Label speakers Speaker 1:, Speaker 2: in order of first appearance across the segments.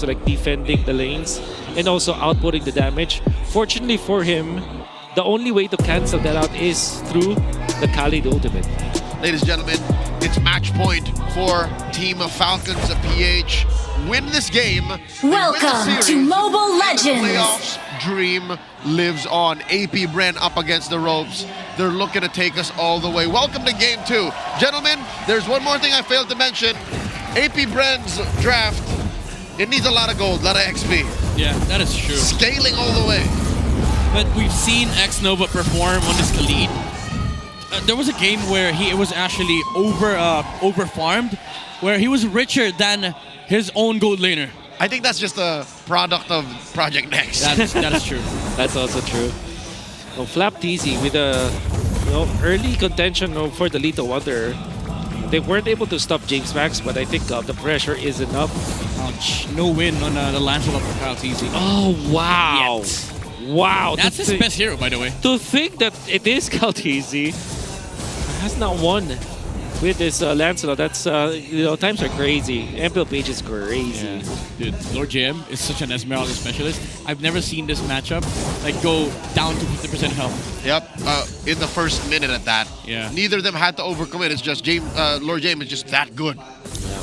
Speaker 1: So like defending the lanes and also outputting the damage. Fortunately for him, the only way to cancel that out is through the Khalid ultimate.
Speaker 2: Ladies and gentlemen, it's match point for Team of Falcons of PH. Win this game.
Speaker 3: Welcome to Mobile Legends.
Speaker 2: The playoffs dream lives on. AP Bren up against the ropes. They're looking to take us all the way. Welcome to game 2. Gentlemen, there's one more thing I failed to mention. AP Bren's draft, it needs a lot of gold, a lot of XP.
Speaker 4: Yeah, that is true.
Speaker 2: Scaling all the way.
Speaker 4: But we've seen X-Nova perform on this Khalid. There was a game where he was actually over farmed, where he was richer than his own gold laner.
Speaker 2: I think that's just a product of Project Next.
Speaker 4: That is true.
Speaker 1: That's also true. Well, Flap TZ with a early contention for the Lethal Wonder. They weren't able to stop James Max, but I think the pressure is enough.
Speaker 4: Ouch. No win on the Lancelot for Kyle TZ.
Speaker 1: Oh, wow.
Speaker 4: Yet.
Speaker 1: Wow.
Speaker 4: That's his best hero, by the way.
Speaker 1: To think that it is Kaltizi has not won with this Lancelot. That's, times are crazy. MPL PH is crazy.
Speaker 4: Yeah. Dude, Lord JM is such an Esmeralda specialist. I've never seen this matchup go down to 50% health.
Speaker 2: Yep, in the first minute at that.
Speaker 4: Yeah.
Speaker 2: Neither of them had to overcommit. It's just Lord James is just that good.
Speaker 1: Yeah.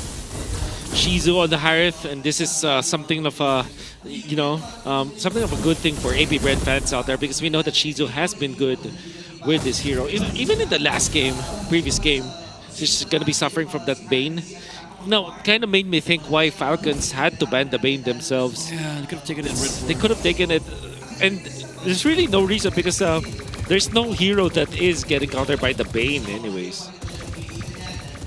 Speaker 1: Shizu on the Harith, and this is something of a, something of a good thing for AP Brand fans out there, because we know that Shizu has been good with this hero. Even in the last game, previous game, she's going to be suffering from that Bane. Now, it kind of made me think why Falcons had to ban the Bane themselves.
Speaker 4: Yeah, they could have taken it in Red 4.
Speaker 1: They could have taken it, and there's really no reason, because there's no hero that is getting countered by the Bane anyways.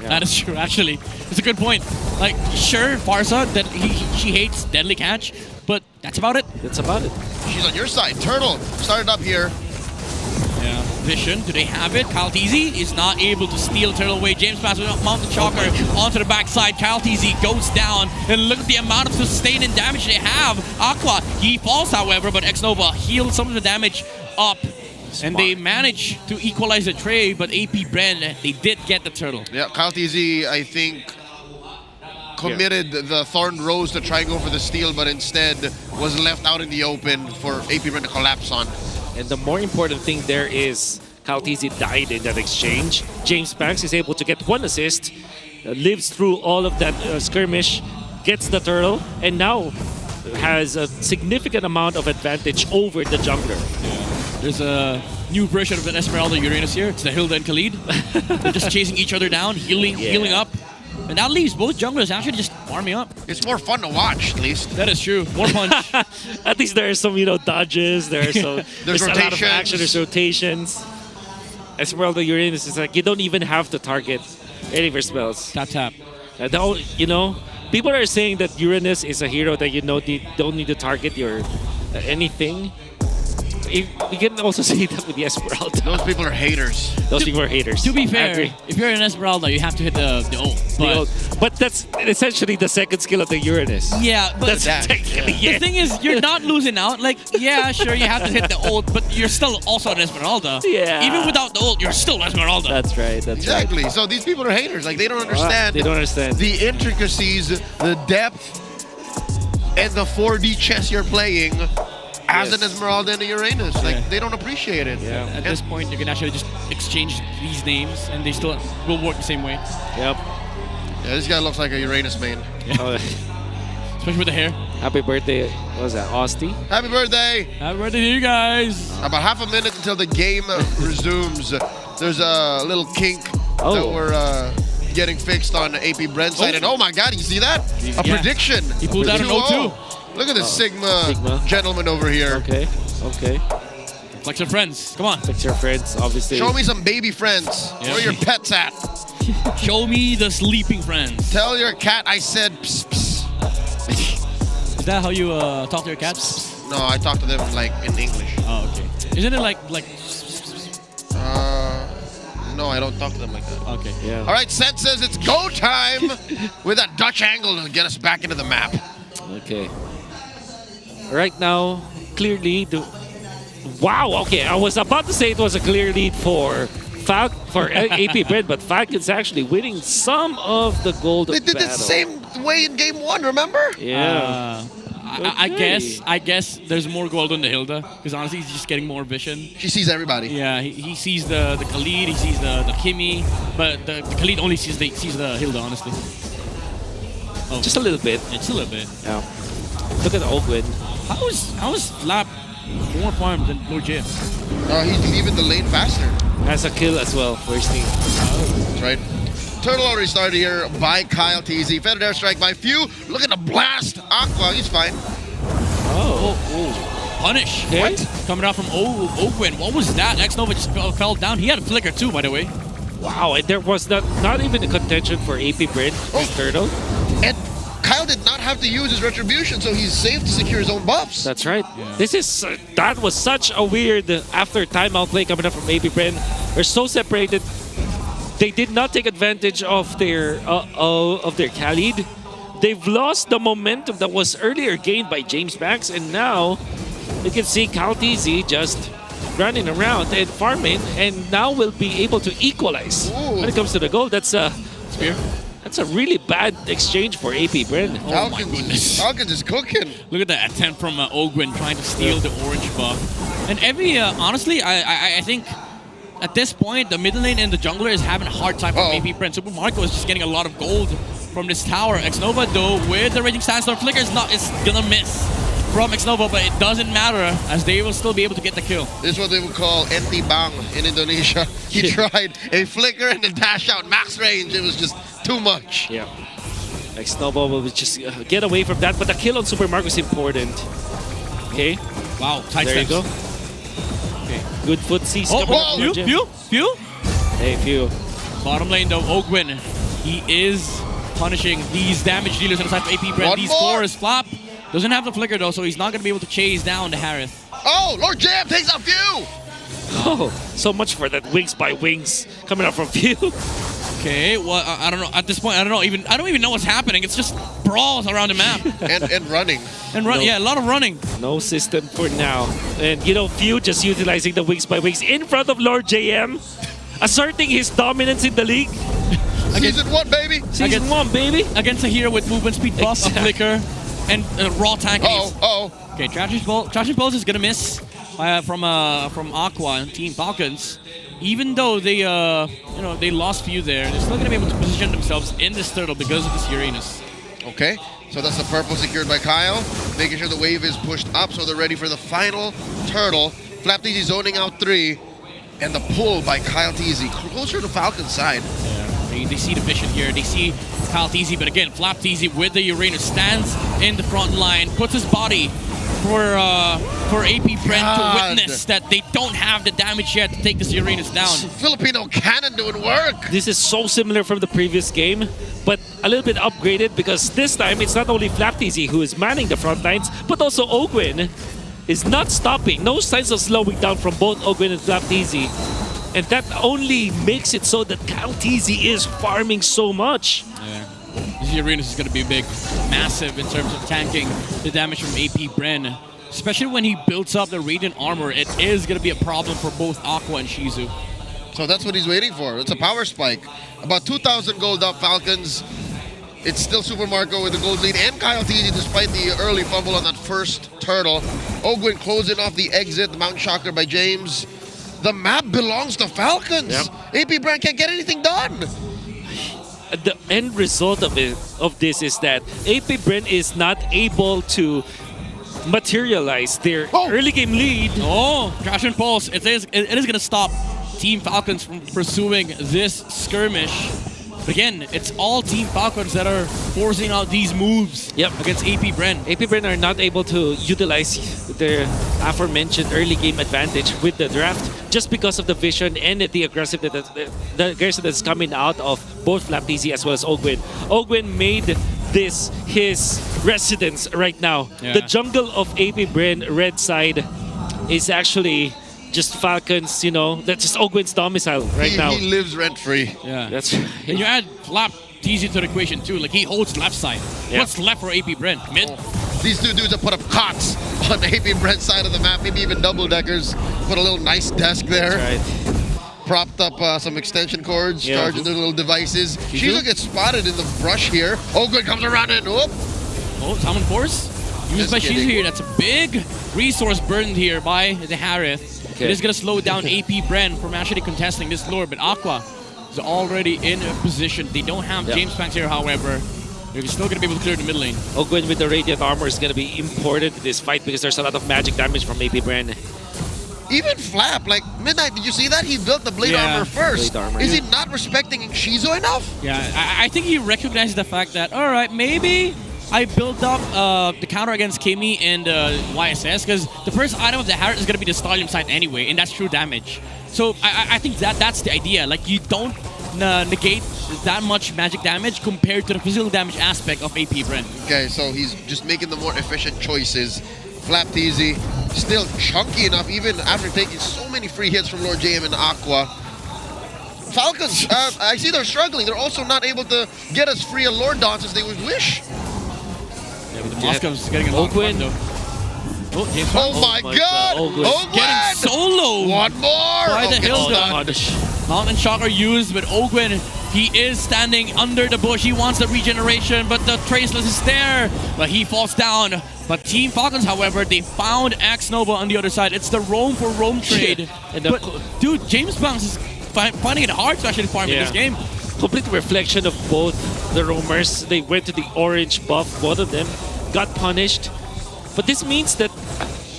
Speaker 1: Yeah.
Speaker 4: That is true, actually. It's a good point. Like, sure, Farsa, that she hates Deadly Catch, but that's about it.
Speaker 1: That's about it.
Speaker 2: She's on your side. Turtle started up here.
Speaker 4: Yeah. Vision, do they have it? Kyle TZ is not able to steal Turtle away. James Pass with a Mountain Chalker onto the backside. Kyle TZ goes down, and look at the amount of sustain and damage they have. Aqua, he falls, however, but X-Nova heals some of the damage up. Smart. And they managed to equalize the trade, but AP Bren, they did get the turtle.
Speaker 2: Yeah, Kyle TZ, I think, committed the Thorn Rose to try and go for the steal, but instead was left out in the open for AP Bren to collapse on.
Speaker 1: And the more important thing there is Kyle TZ died in that exchange. James Banks is able to get 1 assist, lives through all of that skirmish, gets the turtle, and now has a significant amount of advantage over the jungler.
Speaker 4: Yeah. There's a new version of an Esmeralda Uranus here. It's the Hilda and Khalid. They're just chasing each other down, healing up. And that leaves both junglers actually just farming up.
Speaker 2: It's more fun to watch, at least.
Speaker 4: That is true. More punch.
Speaker 1: At least there are some, dodges. There are some. There's a lot of action. There's rotations. Esmeralda Uranus is like, you don't even have to target any of your spells.
Speaker 4: Tap.
Speaker 1: People are saying that Uranus is a hero that you don't need to target your anything. You can also say that with the Esmeralda.
Speaker 2: Those people are haters.
Speaker 1: Those people are haters.
Speaker 4: To be fair, if you're an Esmeralda, you have to hit the ult.
Speaker 1: But that's essentially the second skill of the Uranus.
Speaker 4: Yeah, but
Speaker 1: that's technically
Speaker 4: the thing is, you're not losing out. Like, yeah, sure, you have to hit the ult, but you're still also an Esmeralda.
Speaker 1: Yeah.
Speaker 4: Even without the ult, you're still Esmeralda.
Speaker 1: That's right.
Speaker 2: Exactly. So these people are haters. Like, they don't understand.
Speaker 1: They don't understand
Speaker 2: the intricacies, the depth, and the 4D chess you're playing. As an Esmeralda and a Uranus. Like, they don't appreciate it.
Speaker 4: Yeah. At this point, you can actually just exchange these names, and they still will work the same way.
Speaker 1: Yep.
Speaker 2: Yeah, this guy looks like a Uranus main.
Speaker 4: Yeah. Especially with the hair.
Speaker 1: Happy birthday. What was that? Osti?
Speaker 2: Happy birthday.
Speaker 4: Happy birthday to you guys.
Speaker 2: About half a minute until the game resumes. There's a little kink that we're getting fixed on AP Bren's side. And oh my God, you see that? A prediction.
Speaker 4: He pulled out an 0-2.
Speaker 2: Look at this Sigma gentleman over here.
Speaker 1: Okay.
Speaker 4: Flex your friends. Come on.
Speaker 1: Flex your friends, obviously.
Speaker 2: Show me some baby friends. Where are your pets at?
Speaker 4: Show me the sleeping friends.
Speaker 2: Tell your cat I said psst, psst.
Speaker 4: Is that how you talk to your cats?
Speaker 2: No, I talk to them like in English.
Speaker 4: Oh, okay. Isn't it like?
Speaker 2: No, I don't talk to them like that.
Speaker 4: Okay.
Speaker 1: Yeah.
Speaker 2: All right, Seth says it's go time with that Dutch angle to get us back into the map.
Speaker 1: Okay. Right now, clear lead. Wow, okay. I was about to say it was a clear lead for for AP Brand, but Falcons actually winning some of the gold
Speaker 2: They did the
Speaker 1: battle.
Speaker 2: same way in game 1, remember?
Speaker 1: Yeah.
Speaker 4: I guess there's more gold on the Hilda because honestly he's just getting more vision.
Speaker 2: She sees everybody.
Speaker 4: Yeah, he sees the Khalid, he sees the Kimmy, but the Khalid only sees the Hilda honestly. Oh,
Speaker 1: Just a little bit.
Speaker 4: it's a little bit.
Speaker 1: Yeah. Look at Ogwin.
Speaker 4: How is Flap more farmed than Lord Jim?
Speaker 2: He's leaving the lane faster.
Speaker 1: Has a kill as well for his team.
Speaker 2: That's right. Turtle already started here by Kyle TZ. Feathered airstrike by Few. Look at the blast. Aqua, he's fine.
Speaker 4: Punish.
Speaker 1: Okay.
Speaker 4: What? Coming out from Ogwin. What was that? X-Nova just fell down. He had a flicker too, by the way.
Speaker 1: Wow, and there was not even a contention for AP Brand, this turtle.
Speaker 2: And Kyle did not have to use his retribution, so he's safe to secure his own buffs.
Speaker 1: That's right.
Speaker 4: Yeah.
Speaker 1: This is that was such a weird after timeout play coming up from AP Brand. They're so separated. They did not take advantage of their Khalid. They've lost the momentum that was earlier gained by James Max, and now you can see Caltz just running around and farming, and now will be able to equalize when it comes to the goal. That's a
Speaker 4: Spear.
Speaker 1: That's a really bad exchange for AP Brand.
Speaker 4: Oh my goodness.
Speaker 2: Falcons is cooking.
Speaker 4: Look at that attempt from Ogwin trying to steal the orange buff. And every, honestly, I think at this point, the middle lane and the jungler is having a hard time from AP Brand. Super Marco is just getting a lot of gold from this tower. X-Nova, though, with the Raging Sandstorm Flicker, is gonna miss from X-Nova, but it doesn't matter as they will still be able to get the kill.
Speaker 2: This is what they would call Enti Bang in Indonesia. He tried a flicker and a dash out max range. It was just too much.
Speaker 1: Yeah. X-Nova will just get away from that, but the kill on Super Marco is important. Okay,
Speaker 4: Wow, tight
Speaker 1: there you
Speaker 4: steps.
Speaker 1: go. Okay, good footsies
Speaker 4: Oh,
Speaker 1: coming up.
Speaker 4: Few,
Speaker 1: from
Speaker 4: Few, Few.
Speaker 1: Hey, Few.
Speaker 4: Bottom lane though, Ogwin, he is punishing these damage dealers on the side of AP Brand.
Speaker 2: One
Speaker 4: These
Speaker 2: more.
Speaker 4: fours. Flop doesn't have the flicker though, so he's not going to be able to chase down the Harith.
Speaker 2: Oh, Lord Jam takes a Few.
Speaker 1: Oh, so much for that wings by wings coming up from Few.
Speaker 4: Okay, well, I don't know. At this point, I don't even know what's happening. It's just brawls around the map
Speaker 2: and running.
Speaker 4: and run.
Speaker 1: No.
Speaker 4: Yeah, a lot of running.
Speaker 1: No system for now. And you know, Few just utilizing the wings by wings in front of Lord JM, asserting his dominance in the league.
Speaker 2: Season 1, baby.
Speaker 1: Season 1, baby.
Speaker 4: Against a hero with movement speed buff,
Speaker 1: Exactly.
Speaker 4: a flicker, and raw tank ace.
Speaker 2: Oh.
Speaker 4: Okay, Trash Impulse is gonna miss from Aqua and Team Falcons. Even though they they lost Few there, they're still gonna be able to position themselves in this turtle because of this Uranus.
Speaker 2: Okay, so that's the purple secured by Kyle, making sure the wave is pushed up so they're ready for the final turtle. Flap TZ zoning out 3, and the pull by Kyle TZ closer to Falcon's side.
Speaker 4: They see the vision here. They see Kyle TZ, but again, Flap TZ with the Uranus stands in the front line, puts his body for AP Brand to witness that they don't have the damage yet to take this Uranus down.
Speaker 2: Filipino cannon doing work.
Speaker 1: This is so similar from the previous game, but a little bit upgraded because this time it's not only FlapTZ who is manning the front lines, but also Ogwin is not stopping. No signs of slowing down from both Ogwin and FlapTZ. And that only makes it so that CalTZ is farming so much.
Speaker 4: Yeah. This Uranus is going to be big, massive in terms of tanking the damage from AP Bren. Especially when he builds up the Radiant Armor, it is going to be a problem for both Aqua and Shizu.
Speaker 2: So that's what he's waiting for. It's a power spike. About 2,000 gold up Falcons. It's still Super Marco with the gold lead and Kyle TZ despite the early fumble on that first turtle. Ogwin closing off the exit, the Mount Shocker by James. The map belongs to Falcons.
Speaker 1: Yep.
Speaker 2: AP Brand can't get anything done.
Speaker 1: The end result of this is that AP Bren is not able to materialize their early game lead.
Speaker 4: Oh, Crash and Pulse. It is going to stop Team Falcons from pursuing this skirmish. But again, it's all Team Falcons that are forcing out these moves against AP Bren.
Speaker 1: AP Bren are not able to utilize their aforementioned early game advantage with the draft just because of the vision and the aggressive that's coming out of both FlapTZ as well as Ogwin. Ogwin made this his residence right now.
Speaker 4: Yeah.
Speaker 1: The jungle of AP Bren red side is actually just Falcons, you know, that's just Ogwin's domicile right now.
Speaker 2: He lives rent-free.
Speaker 4: Yeah.
Speaker 1: That's
Speaker 4: And you add Flap TZ to the equation too. Like he holds left side.
Speaker 1: Yeah.
Speaker 4: What's left for AP Bren? Mid.
Speaker 2: These two dudes have put up cots on the AP Brand side of the map, maybe even double-deckers. Put a little nice desk there.
Speaker 1: right.
Speaker 2: propped up some extension cords,
Speaker 1: Yeah.
Speaker 2: charging their little devices. Shizu gets spotted in the brush here. Oh, good, comes around and whoop.
Speaker 4: Oh, Summon Force used
Speaker 2: Just
Speaker 4: by
Speaker 2: kidding.
Speaker 4: Shizu here. That's a big resource burned here by the Harith.
Speaker 1: Okay.
Speaker 4: It is going to slow down AP Bren from actually contesting this lord, but Aqua is already in a position. They don't have
Speaker 1: Yeah.
Speaker 4: James Banks here, however. They're still going to be able to clear the mid lane.
Speaker 1: Ogwin with the Radiant Armor is going to be important in this fight because there's a lot of magic damage from AP Bren.
Speaker 2: Even Flap, like Midnight, did you see that? He built the blade
Speaker 4: Yeah,
Speaker 2: armor first.
Speaker 1: blade armor,
Speaker 2: Is
Speaker 1: yeah.
Speaker 2: he not respecting Shizu enough?
Speaker 4: Yeah, I think he recognizes the fact that, all right, maybe I built up the counter against Kimi and YSS because the first item of the Harriet is going to be the Stallion Sight anyway, and that's true damage. So I think that's the idea. Like, you don't negate that much magic damage compared to the physical damage aspect of AP Bren.
Speaker 2: Okay, so he's just making the more efficient choices. Flap TZ, still chunky enough even after taking so many free hits from Lord JM and Aqua. Falcons, I see they're struggling. They're also not able to get as free a Lord Dance as they would wish.
Speaker 4: Yeah, but the Moscow's getting a lot of fun,
Speaker 1: Ogwin.
Speaker 4: though. Oh, James
Speaker 2: Oh,
Speaker 4: Banks.
Speaker 2: my God!
Speaker 1: Ogwin.
Speaker 2: Ogwin!
Speaker 4: Getting solo!
Speaker 2: One more!
Speaker 4: By the
Speaker 2: Okay,
Speaker 4: hill,
Speaker 2: hold
Speaker 4: though.
Speaker 2: on.
Speaker 1: Punish.
Speaker 4: Mountain Shock are used, but Ogwin, he is standing under the bush. He wants the regeneration, but the Traceless is there. But he falls down. But Team Falcons, however, they found Axe Nova on the other side. It's the roam for roam trade.
Speaker 1: And the-
Speaker 4: But, dude, James Banks is finding it hard to actually farm in
Speaker 1: Yeah.
Speaker 4: this game.
Speaker 1: Complete reflection of both the roamers. They went to the orange buff, both of them got punished. But this means that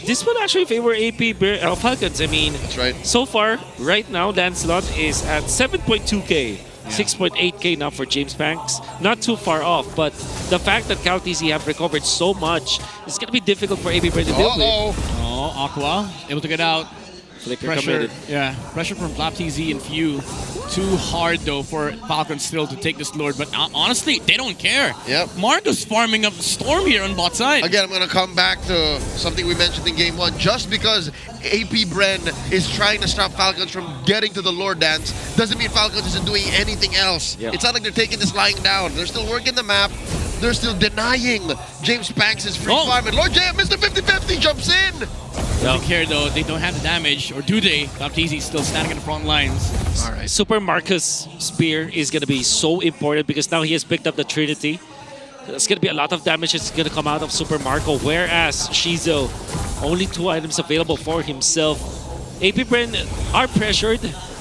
Speaker 1: this will actually favor AP Falcons. I mean,
Speaker 2: That's right.
Speaker 1: so far, right now, Lancelot is at 7.2k. 6.8k now for James Banks. Not too far off, but the fact that CalTZ have recovered so much is going to be difficult for AP Bren to deal with.
Speaker 2: Uh-oh.
Speaker 4: Oh, Aqua able to get out.
Speaker 1: Flicker
Speaker 4: Pressure,
Speaker 1: committed.
Speaker 4: yeah, pressure from Flap TZ and Few. Too hard though for Falcons still to take this Lord, but honestly, they don't care.
Speaker 2: Yep.
Speaker 4: Marco's farming up the Storm here on bot side.
Speaker 2: Again, I'm going to come back to something we mentioned in Game 1. Just because AP Bren is trying to stop Falcons from getting to the Lord Dance doesn't mean Falcons isn't doing anything else.
Speaker 1: Yep.
Speaker 2: It's not like they're taking this lying down. They're still working the map. They're still denying James Banks' free
Speaker 4: Oh.
Speaker 2: farm. And Lord J, Mr. 50-50 jumps in.
Speaker 4: They don't care though, they don't have the damage, or do they? Flap TZ is still standing in the front lines.
Speaker 2: All right.
Speaker 1: Super Marcus Spear is going to be so important because now he has picked up the Trinity. There's going to be a lot of damage that's going to come out of Super Marco, whereas Shizu, only 2 items available for himself. AP Bren are pressured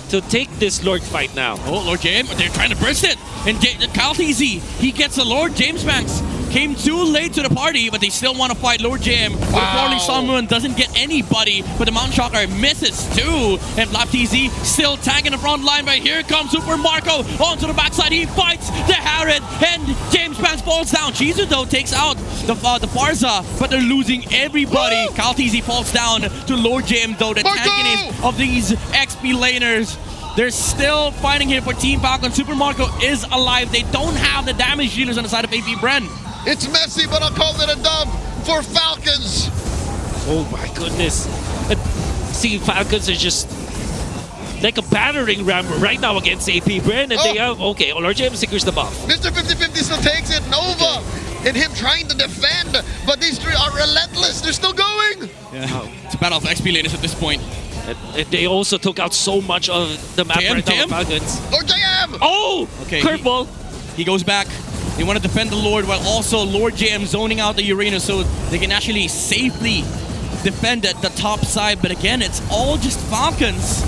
Speaker 1: to take this Lord fight now.
Speaker 4: Oh, Lord James, they're trying to burst it. And Kyle TZ, he gets the Lord. James Banks came too late to the party, but they still want to fight Lord Jam. But the Falling Sun Moon doesn't get anybody, but the Mountain Shocker misses too. And Flap TZ still tagging the front line, but here comes Super Marco onto the backside. He fights the Harriet, and James Banks falls down. Shizu though takes out the Farza, but they're losing everybody.
Speaker 2: Woo!
Speaker 4: Kyle TZ falls down to Lord Jam though, the
Speaker 2: Marco!
Speaker 4: tankiness of these XP laners. They're still fighting here for Team Falcon. Super Marco is alive. They don't have the damage dealers on the side of AP Bren.
Speaker 2: It's messy, but I'll call it a dub for Falcons.
Speaker 1: Oh my goodness. And see, Falcons are just like a battering ram right now against AP Bren, and they have, okay, Lord James secures the buff.
Speaker 2: Mr. 50-50 still takes it. Nova and him trying to defend, but these three are relentless. They're still going.
Speaker 4: Yeah. It's a battle of XP laners at this point.
Speaker 1: And they also took out so much of the map right now, Falcons.
Speaker 2: Lord JM!
Speaker 1: Oh!
Speaker 4: Okay,
Speaker 1: Curveball!
Speaker 4: He goes back. They want to defend the Lord while also Lord JM zoning out the Uranus so they can actually safely defend at the top side. But again, it's all just Falcons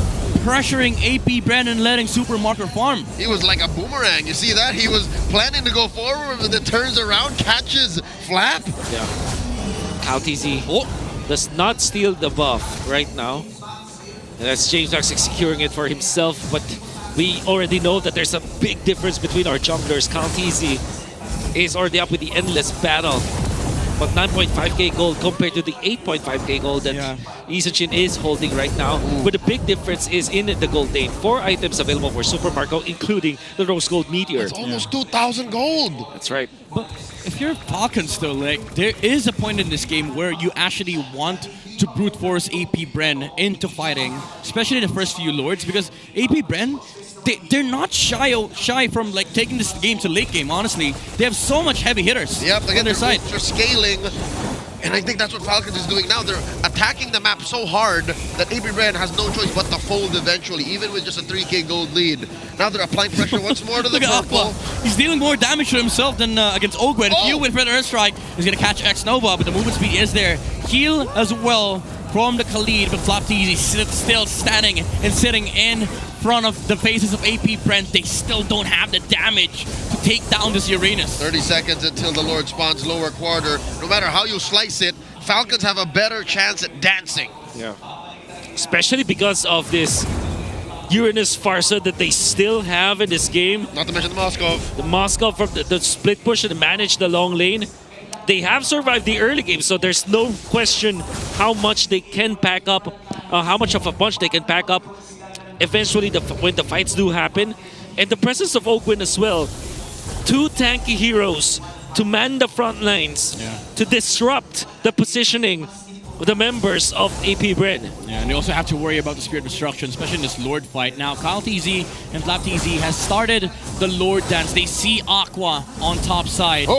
Speaker 4: pressuring AP Bren and letting Super Marco farm.
Speaker 2: He was like a boomerang. You see that? He was planning to go forward, but then turns around, catches Flap.
Speaker 1: Yeah. CalTZ does not steal the buff right now. And that's James Banks securing it for himself, but we already know that there's a big difference between our junglers. CalTZ is already up with the endless battle. But 9.5k gold compared to the 8.5k gold that Isachin is holding right now. But the big difference is in the gold lane. 4 items available for Super Marco, including the Rose Gold Meteor.
Speaker 2: It's almost 2,000 gold.
Speaker 1: That's right.
Speaker 4: But if you're Falcons though, like, there is a point in this game where you actually want to brute force AP Bren into fighting, especially the first few Lords, because AP Bren, they're not shy from like taking this game to late game, honestly. They have so much heavy hitters
Speaker 2: Yep,
Speaker 4: on their side.
Speaker 2: They're scaling. And I think that's what Falcons is doing now. They're attacking the map so hard that APBR has no choice but to fold eventually, even with just a 3K gold lead. Now they're applying pressure once more to the
Speaker 4: Look at
Speaker 2: purple.
Speaker 4: Aqua. He's dealing more damage to himself than against Ogwen. Heal with Red Airstrike. He's going to catch X-Nova, but the movement speed is there. Heal as well from the Khalid, but Flapteasy still standing and sitting in front of the faces of AP Brent. They still don't have the damage to take down this Uranus.
Speaker 2: 30 seconds until the Lord spawns lower quarter. No matter how you slice it, Falcons have a better chance at dancing.
Speaker 1: Yeah. Especially because of this Uranus Farsa that they still have in this game.
Speaker 2: Not to mention the Moskov.
Speaker 1: The Moskov from the split push and manage the long lane. They have survived the early game, so there's no question how much they can pack up, how much of a punch they can pack up eventually when the fights do happen. And the presence of Ogwen as well. Two tanky heroes to man the front lines, to disrupt the positioning of the members of APBR.
Speaker 4: Yeah, and they also have to worry about the Spirit Destruction, especially in this Lord fight. Now, Kyle TZ and Flap TZ has started the Lord dance. They see Aqua on top side.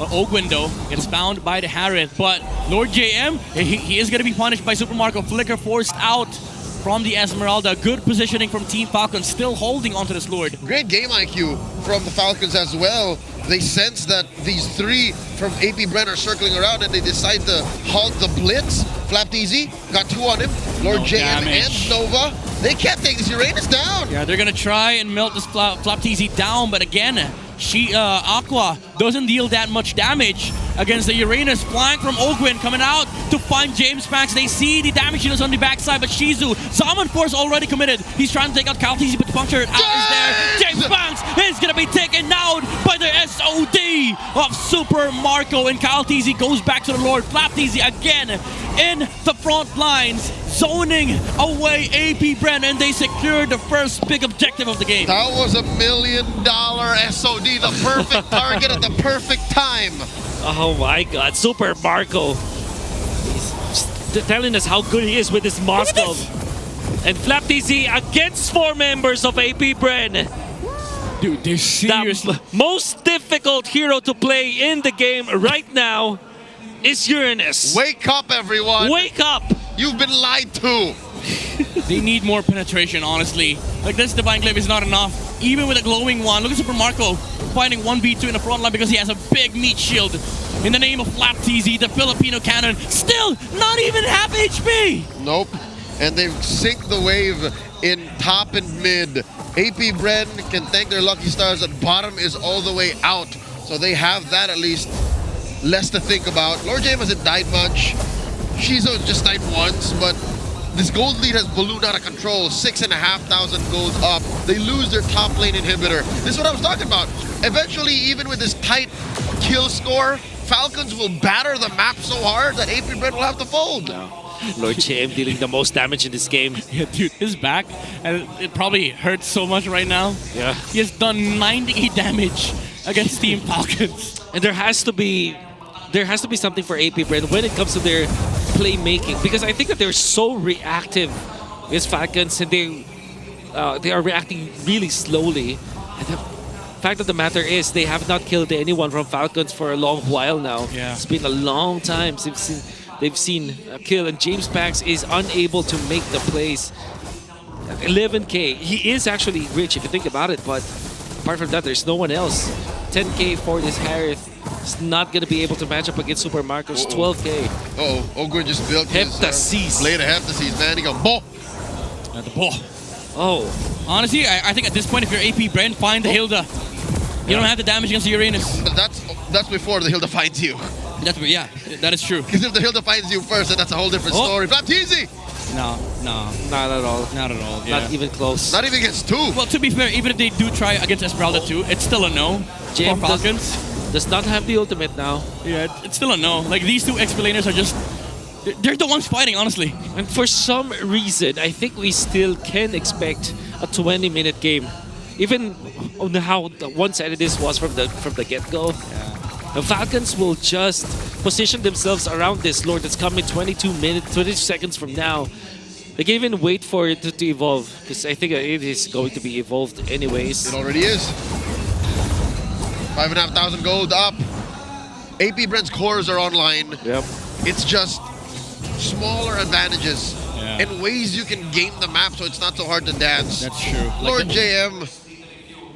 Speaker 4: Ogwen, though, gets found by the Harith, but Lord JM, he is going to be punished by Super Marco. Flicker forced out from the Esmeralda. Good positioning from Team Falcon, still holding onto this Lord.
Speaker 2: Great game IQ from the Falcons as well. They sense that these three from APBR are circling around and they decide to halt the blitz. Flap Easy got two on him. Lord JM and Nova. They can't take this Uranus down.
Speaker 4: Yeah, they're going to try and melt this Flap TZ down, but again, Aqua doesn't deal that much damage against the Uranus. Flank from Ogwen coming out to find James Max. They see the damage he does on the backside, but Shizu, Zaman Force already committed. He's trying to take out Caltese, but the puncture out is there. James Banks is going to be taken out by the SOD of Super Marco, and Caltese goes back to the Lord. Flapteasy again in the front lines, zoning away APBR, and they secure the first big objective of the game.
Speaker 2: That was $1 million SOD, the perfect target at the perfect time.
Speaker 1: Oh my god, Super Marco. He's telling us how good he is with this Moscow. And Flap TZ against 4 members of APBR.
Speaker 4: Dude, they're seriously...
Speaker 1: The most difficult hero to play in the game right now is Uranus.
Speaker 2: Wake up, everyone.
Speaker 1: Wake up.
Speaker 2: You've been lied to.
Speaker 4: They need more penetration, honestly. Like, this Divine Glaive is not enough. Even with a glowing one, look at Super Marco fighting 1v2 in the front line because he has a big meat shield. In the name of Flap TZ, the Filipino cannon, still not even half HP.
Speaker 2: Nope. And they've synced the wave in top and mid. APBR can thank their lucky stars that bottom is all the way out. So they have that at least less to think about. Lord James hasn't died much. Shizo just died once, but this gold lead has ballooned out of control. 6,500 gold up. They lose their top lane inhibitor. This is what I was talking about. Eventually, even with this tight kill score, Falcons will batter the map so hard that APBR will have to fold.
Speaker 1: Lord JM dealing the most damage in this game.
Speaker 4: Yeah, dude, his back, and it probably hurts so much right now.
Speaker 1: Yeah.
Speaker 4: He has done 98 damage against Team Falcons.
Speaker 1: And there has to be something for APBR when it comes to their playmaking, because I think that they're so reactive as Falcons, and they are reacting really slowly. And the fact of the matter is they have not killed anyone from Falcons for a long while now.
Speaker 4: Yeah.
Speaker 1: It's been a long time since they've seen a kill, and James Pax is unable to make the plays. 11k. He is actually rich if you think about it, but apart from that, there's no one else. 10k for this Harith. It's not going to be able to match up against Super Marco's 12k.
Speaker 2: Ogwen just built
Speaker 1: Heptasis.
Speaker 2: Blade of Heptasis, man. He go, boh!
Speaker 4: At the ball.
Speaker 1: Oh.
Speaker 4: Honestly, I think at this point, if you're APBR, find the Hilda. You don't have the damage against the Uranus.
Speaker 2: That's before the Hilda finds you.
Speaker 4: Yeah, that is true.
Speaker 2: Because if the Hilda finds you first, then that's a whole different story. Flap easy.
Speaker 4: No.
Speaker 1: Not at all.
Speaker 4: Not at all, yeah.
Speaker 1: Not even close.
Speaker 2: Not even against 2.
Speaker 4: Well, to be fair, even if they do try against Esmeralda 2, it's still a no for
Speaker 1: JM
Speaker 4: Falcons.
Speaker 1: does not have the ultimate now.
Speaker 4: Yeah, it's still a no. Like, these two explainers are just... They're the ones fighting, honestly.
Speaker 1: And for some reason, I think we still can expect a 20-minute game. Even on how one-sided this was from the get-go.
Speaker 4: Yeah.
Speaker 1: The Falcons will just position themselves around this Lord that's coming 22 seconds from now. They can even wait for it to evolve, because I think it is going to be evolved anyways.
Speaker 2: It already is. 5,500 gold up. APBR's cores are online.
Speaker 1: Yep.
Speaker 2: It's just smaller advantages
Speaker 4: Yeah.
Speaker 2: and ways you can game the map so it's not so hard to dance.
Speaker 4: That's true.
Speaker 2: Lord JM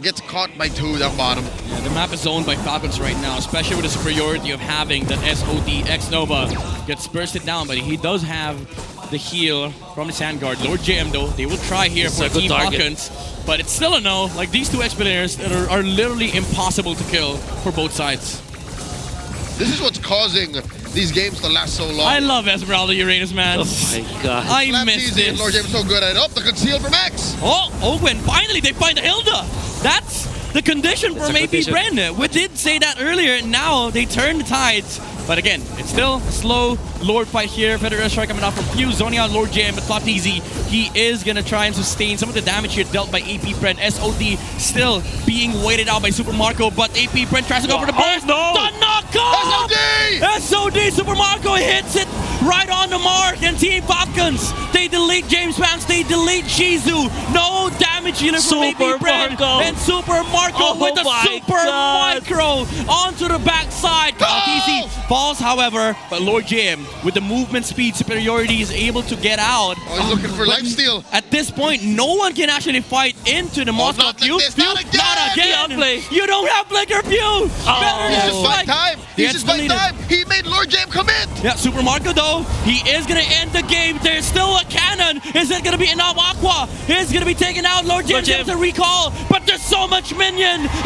Speaker 2: gets caught by 2 down bottom.
Speaker 4: Yeah, the map is owned by Falcons right now, especially with the superiority of having that SOD X Nova gets bursted down, but he does have the heal from the Sand Guard. Lord JM though, they will try here
Speaker 1: It's
Speaker 4: for
Speaker 1: a good
Speaker 4: Team
Speaker 1: target.
Speaker 4: Falcons, but it's still a no. Like these two X players that are literally impossible to kill for both sides.
Speaker 2: This is what's causing these games to last so long.
Speaker 4: I love Esmeralda Uranus, man.
Speaker 1: Oh my god.
Speaker 4: I
Speaker 2: Slap
Speaker 4: miss
Speaker 2: easy, and
Speaker 4: this.
Speaker 2: Lord James so good at it. Oh, the conceal from X.
Speaker 4: Oh, Owen, finally they find the Hilda. That's the condition
Speaker 1: That's
Speaker 4: from
Speaker 1: a
Speaker 4: AP
Speaker 1: condition.
Speaker 4: Bren. We did say that earlier. Now they turn the tides. But again, it's still a slow Lord fight here. Federer strike coming out from Fuse, zoning out Lord Jam, but Clock Easy. He is going to try and sustain some of the damage here dealt by AP Brent. SOD still being weighted out by Super Marco, but AP Brent tries to go for the burst.
Speaker 1: no!
Speaker 4: The knockoff!
Speaker 2: SOD!
Speaker 4: SOD Super Marco hits it right on the mark, and Team Falcons, they delete James Vance, they delete Shizu. No damage here from
Speaker 1: Super
Speaker 4: AP Brent.
Speaker 1: Marco.
Speaker 4: And Super Marco
Speaker 1: Oh
Speaker 4: with the
Speaker 1: my
Speaker 4: Super
Speaker 1: God.
Speaker 4: Micro onto the backside. Easy falls, however, but Lord Jam, with the movement speed superiority, is able to get out.
Speaker 2: Oh, he's looking for lifesteal.
Speaker 4: At this point, no one can actually fight into the Moscow
Speaker 2: not like
Speaker 4: Fuse.
Speaker 2: this, not again!
Speaker 4: Not again!
Speaker 1: Outplay.
Speaker 4: You don't have Flicker Fuse! Better
Speaker 2: He's
Speaker 4: than
Speaker 2: just buying
Speaker 4: strike.
Speaker 2: time. He's just buying
Speaker 4: deleted.
Speaker 2: time. He made Lord Jam commit.
Speaker 4: Yeah, Super Marco though, he is gonna end the game. There's still a cannon. Is it gonna be enough? Aqua is gonna be taken out. Lord Jam
Speaker 1: Jam.
Speaker 4: gets a recall, but there's so much minion.